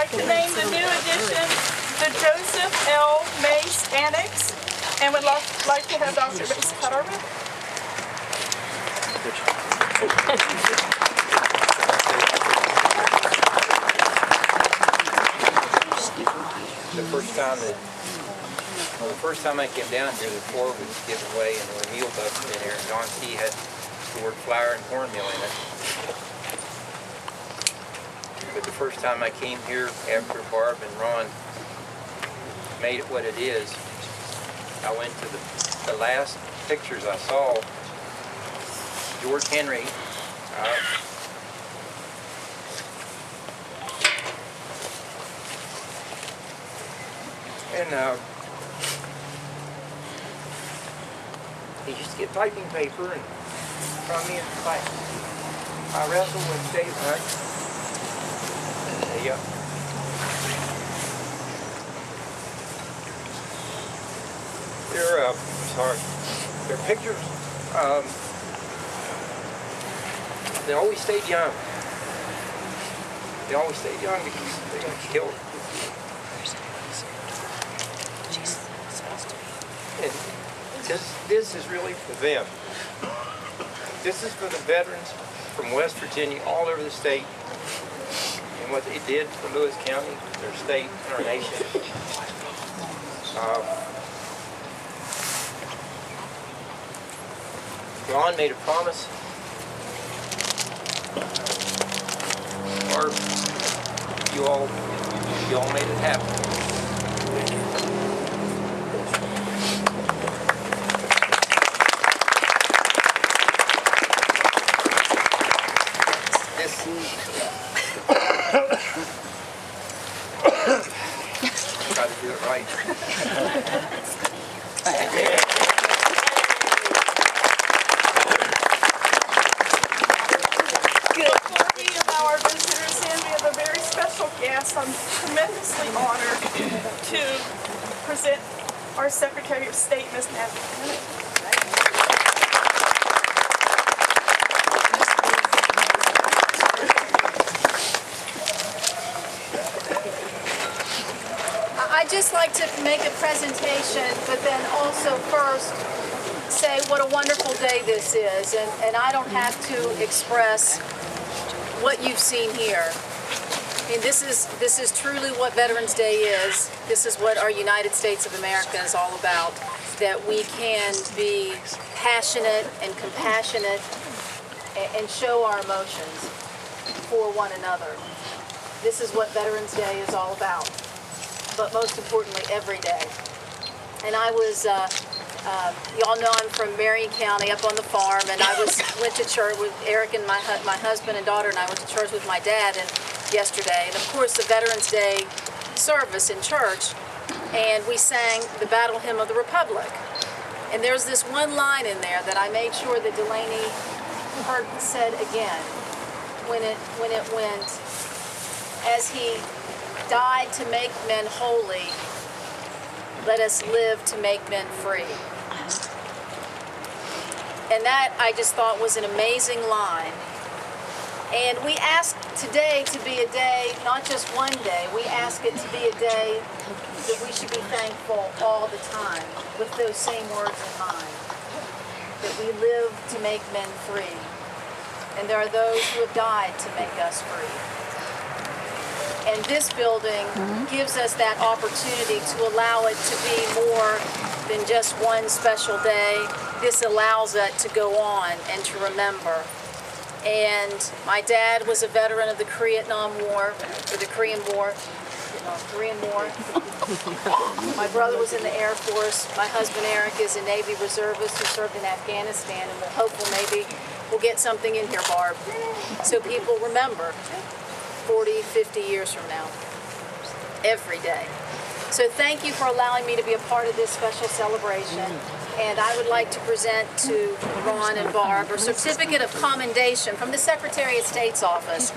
like to name the new addition the Joseph L. Mace Annex, and would like to have Dr. Mace cut our ribbon. The first time I came down here, the floor was given away and there were meal bucks in there, and Don T had the word flour and cornmeal in it. But the first time I came here after Barb and Ron made it what it is, I went to the last pictures I saw. George Henry, he used to get piping paper and from me and fight. I wrestled with Dave Hunt. There you go. They're pictures. They always stayed young. They always stayed young because they got killed. And this is really for them. This is for the veterans from West Virginia, all over the state, and what they did for Lewis County, their state, and our nation. Ron made a promise, or you all made it happen. Try to do it right. Before we allow our visitors in, we have a very special guest. I'm tremendously honored to present our Secretary of State, Ms. Nancy Bennett. I'd just like to make a presentation, but then also first say what a wonderful day this is. And I don't have to express what you've seen here. I mean, this is truly what Veterans Day is. This is what our United States of America is all about, that we can be passionate and compassionate and show our emotions for one another. This is what Veterans Day is all about, but most importantly, every day. And I was, y'all know I'm from Marion County, up on the farm, and I went to church with Eric and my husband and daughter, and I went to church with my dad yesterday. And of course, the Veterans Day service in church, and we sang the Battle Hymn of the Republic. And there's this one line in there that I made sure that Delaney heard said again, when it went, as he died to make men holy, let us live to make men free. And that, I just thought, was an amazing line. And we ask today to be a day, not just one day, we ask it to be a day that we should be thankful all the time, with those same words in mind, that we live to make men free. And there are those who have died to make us free. And this building gives us that opportunity to allow it to be more than just one special day. This allows it to go on and to remember. And my dad was a veteran of the Korean War. My brother was in the Air Force. My husband Eric is a Navy reservist who served in Afghanistan, and we're hopeful maybe we'll get something in here, Barb, so people remember 40, 50 years from now, every day. So thank you for allowing me to be a part of this special celebration. And I would like to present to Ron and Barb a certificate of commendation from the Secretary of State's office.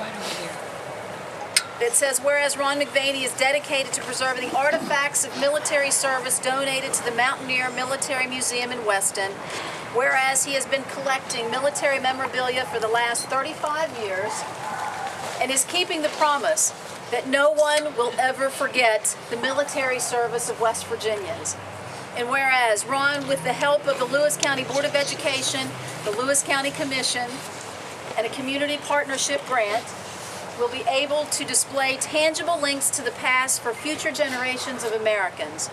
It says, whereas Ron McVaney is dedicated to preserving the artifacts of military service donated to the Mountaineer Military Museum in Weston, whereas he has been collecting military memorabilia for the last 35 years, and is keeping the promise that no one will ever forget the military service of West Virginians. And whereas Ron, with the help of the Lewis County Board of Education, the Lewis County Commission, and a community partnership grant, will be able to display tangible links to the past for future generations of Americans.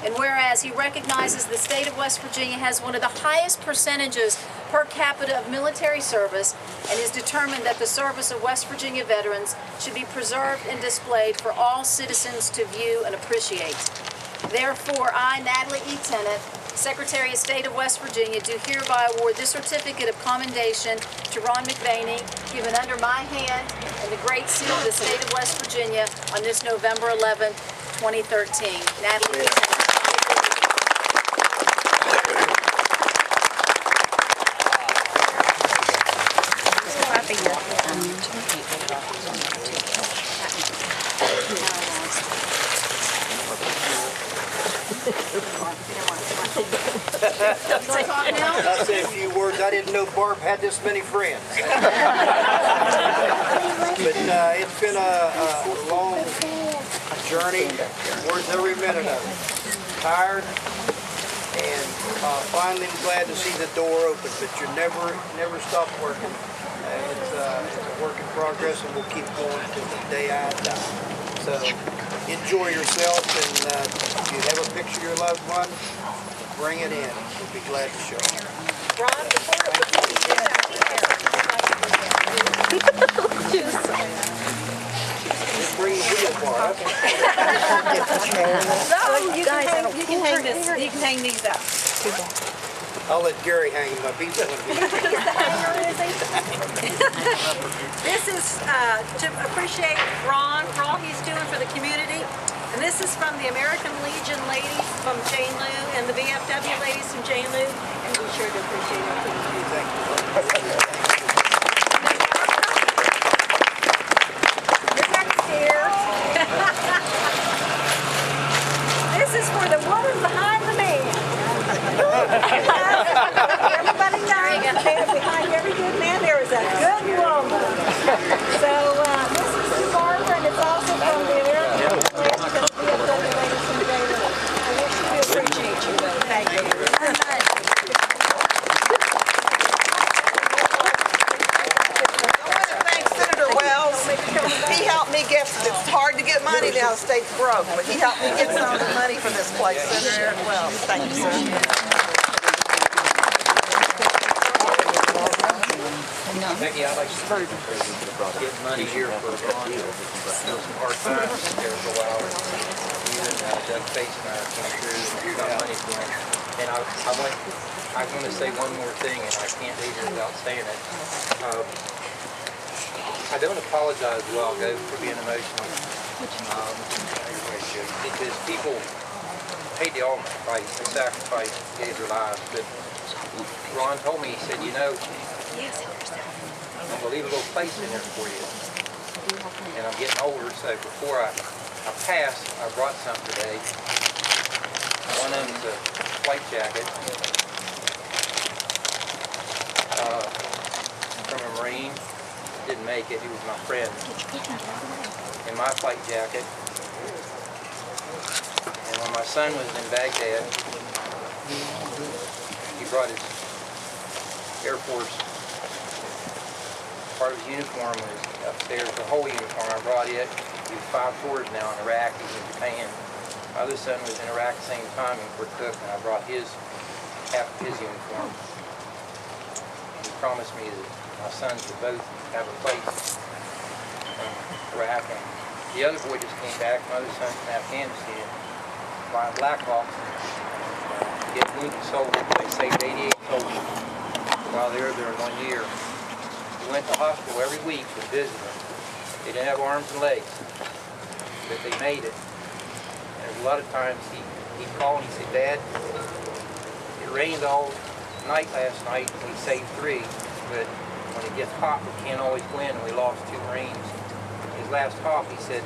And whereas he recognizes the state of West Virginia has one of the highest percentages per capita of military service and is determined that the service of West Virginia veterans should be preserved and displayed for all citizens to view and appreciate. Therefore, I, Natalie E. Tennant, Secretary of State of West Virginia, do hereby award this certificate of commendation to Ron McVaney, given under my hand and the Great Seal of the State of West Virginia on this November 11th, 2013. Natalie E. Tennant. I say a few words. I didn't know Barb had this many friends. But it's been a long journey, worth every minute of it. Tired, and finally glad to see the door open, but you never stop working. It's a work in progress, and we'll keep going until the day I die. So enjoy yourself, and if you have a picture of your loved one, bring it in. We'll be glad to show it. Ron, before Just bring the wheel bar. you can hang this. You can hang these up. I'll let Gary hang him up. He's the one This is to appreciate Ron for all he's doing for the community. And this is from the American Legion ladies from Jane Lou and the VFW ladies from Jane Lou. And be sure to appreciate everything. Thank you. You're next here. This is for the woman behind the man. Everybody knows that behind every good man there is a good woman. So this is to Barbara, and it's also from the American Legion and the VFW ladies from Jane Lou. I wish we appreciate you, though. Thank you. Senator Wells, he helped me get, it's hard to get money now, the state's broke, but he helped me get some of the money for this place, Senator Wells. Thank you, sir. Becky, I'd like to get money here for Ron. Some hard times there for a while. Even Doug Face and I came through and got money for him. And I want to say one more thing, and I can't leave it without saying it. I don't apologize, Walgo, for being emotional. Because people paid the ultimate price, the sacrifice, gave their lives. But Ron told me, he said, you know, I'm going to leave a little place in there for you. And I'm getting older, so before I pass, I brought some today. One of them is a flight jacket from a Marine. Didn't make it, he was my friend. And my flight jacket. And when my son was in Baghdad, he brought his Air Force. Part of his uniform was upstairs, the whole uniform. I brought it. He was 5 tours now in Iraq. He's in Japan. My other son was in Iraq at the same time in Kirkuk, and I brought half of his uniform. And he promised me that my sons would both have a place in Iraq. And the other boy just came back. My other son from Afghanistan, flying Black Hawk. Get wounded soldiers. They saved 88 soldiers while they were there in 1 year. We went to the hospital every week to visit them. They didn't have arms and legs, but they made it. And a lot of times he'd call and he'd say, Dad, it rained all night last night and we saved 3, but when it gets hot we can't always go in, and we lost 2 Marines. His last hop, he said,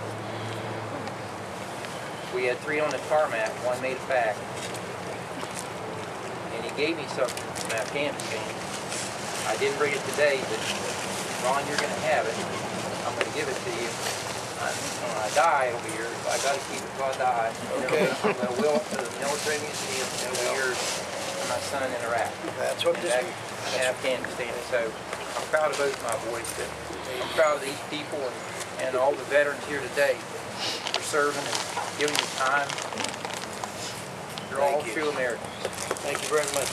we had 3 on the tarmac, 1 made it back. And he gave me something from Afghanistan. I didn't bring it today, but Ron, you're going to have it. I'm going to give it to you. I die over here. I gotta keep it till I die. Okay. I'm gonna will it to the military museum over here for my son in Iraq. That's what this, Back in Afghanistan. And so I'm proud of both my boys. But I'm proud of these people and all the veterans here today for serving and giving their time. You're all Thank you. true Americans. thank you very much.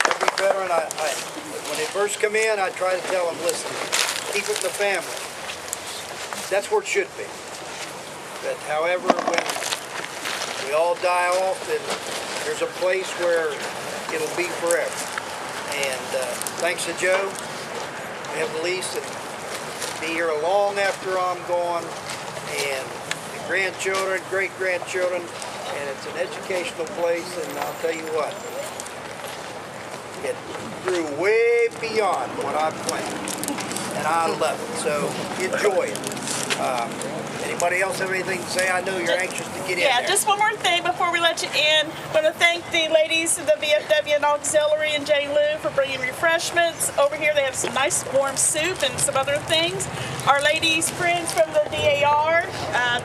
Every veteran, when they first come in, I try to tell them, listen, keep it in the family. That's where it should be. But however, when we all die off, then there's a place where it'll be forever. And thanks to Joe, we have the lease and be here long after I'm gone, and the grandchildren, great-grandchildren, and it's an educational place, and I'll tell you what, it grew way beyond what I planned, and I love it, so enjoy it. Anybody else have anything to say? I know you're anxious to get in Yeah, there. just one more thing before we let you in. I want to thank the ladies of the VFW and Auxiliary and Jane Lou for bringing refreshments. Over here they have some nice warm soup and some other things. Our ladies friends from the DAR,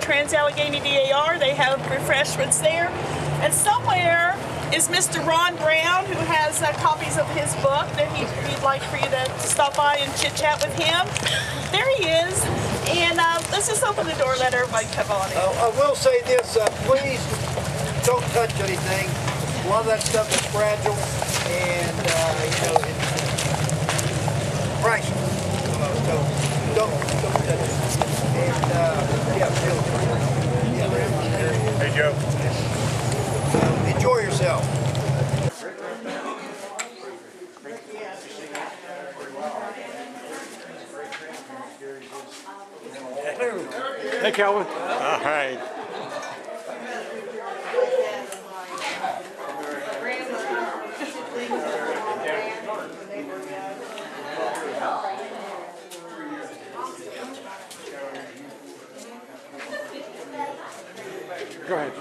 Trans-Allegheny DAR, they have refreshments there. And somewhere is Mr. Ron Brown, who has copies of his book that he'd like for you to stop by and chit-chat with him. There he is. And let's just open the door and let everybody come on in. I will say this, please don't touch anything. A lot of that stuff is fragile and, you know, it's priceless. So don't touch it. And, yeah, really. Yeah, Hey, Joe. so enjoy yourself. Hey, Calvin. All right. Go ahead.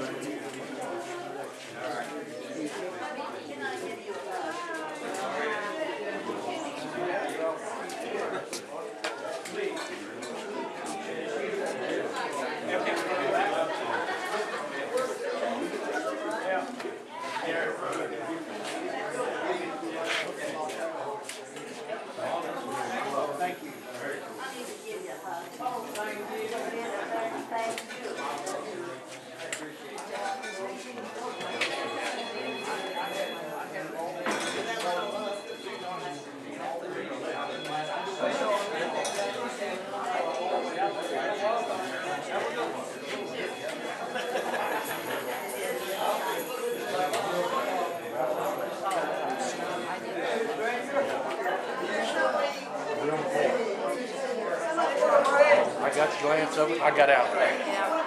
I got a glance of it. I got out of there.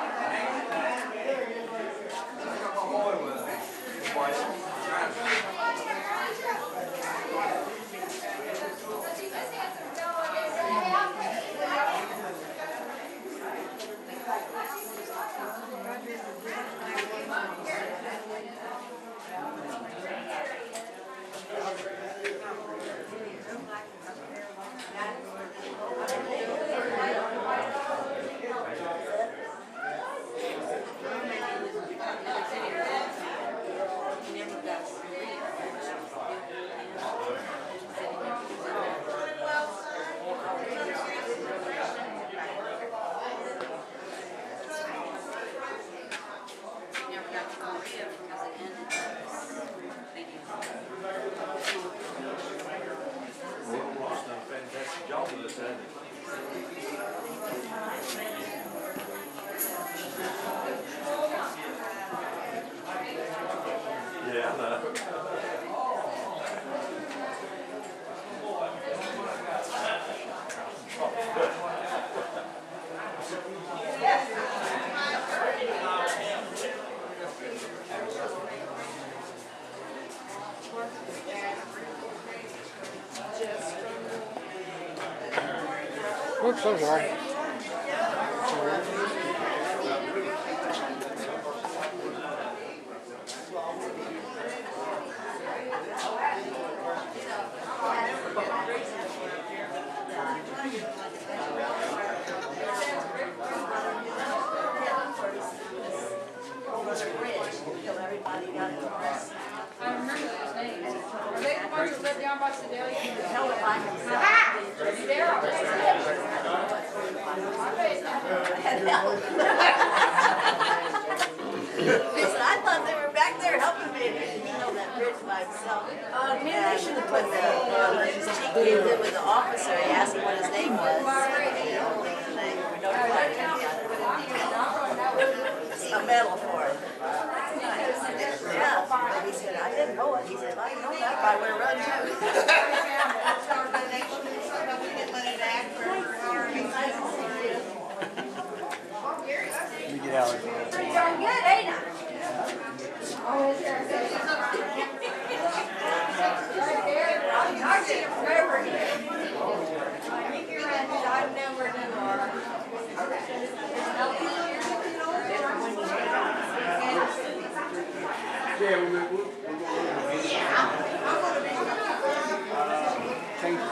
Oops, I'm sorry. I remember those names. Are they the ones that live down by Sedalia? Listen, I thought they were back there helping me. You know that bridge by himself. Maybe they should have put the chief came in with the officer. He asked him what his name was. A medal for it. Yeah. And he said, I didn't know it. He said, if I know that, I would have run Let me get out of here. Pretty darn good, ain't it? Right there. I've seen it forever here. I think you're right. I've never Yeah, we're going to change it.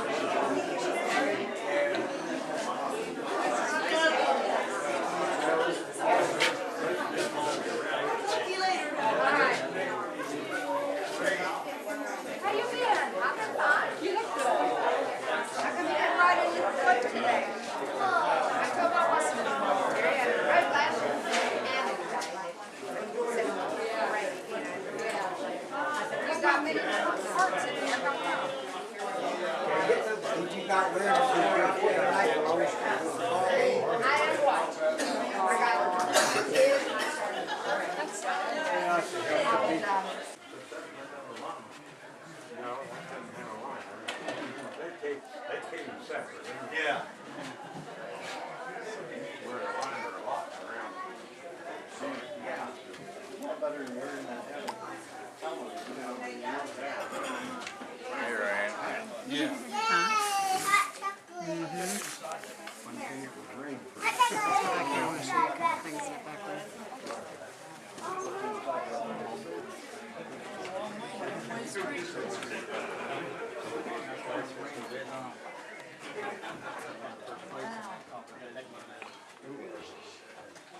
How you been? I've been fine. You look good. How come you didn't ride in your foot today? I told my husband, yeah, red glasses. You got many parts in here, don't you? You got rid of I am what? I They keep them separate. Yeah. Where the lines are locked around. Here I am. Yeah.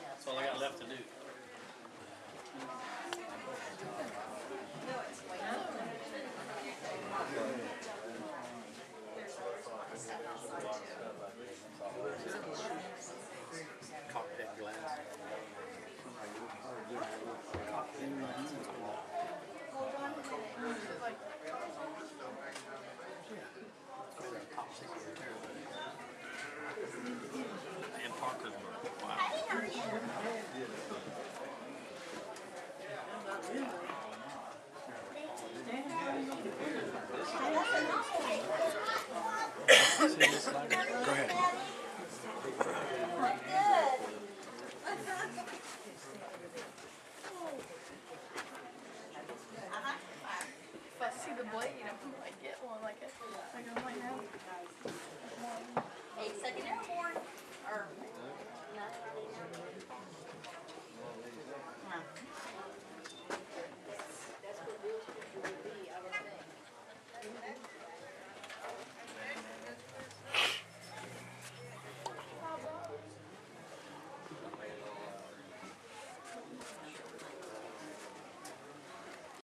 That's all I got left to do. Cockpit glass. And Parkersburg. Wow. Go ahead. If I see the blade, I might get one like I might have. Hey, second airborne. Or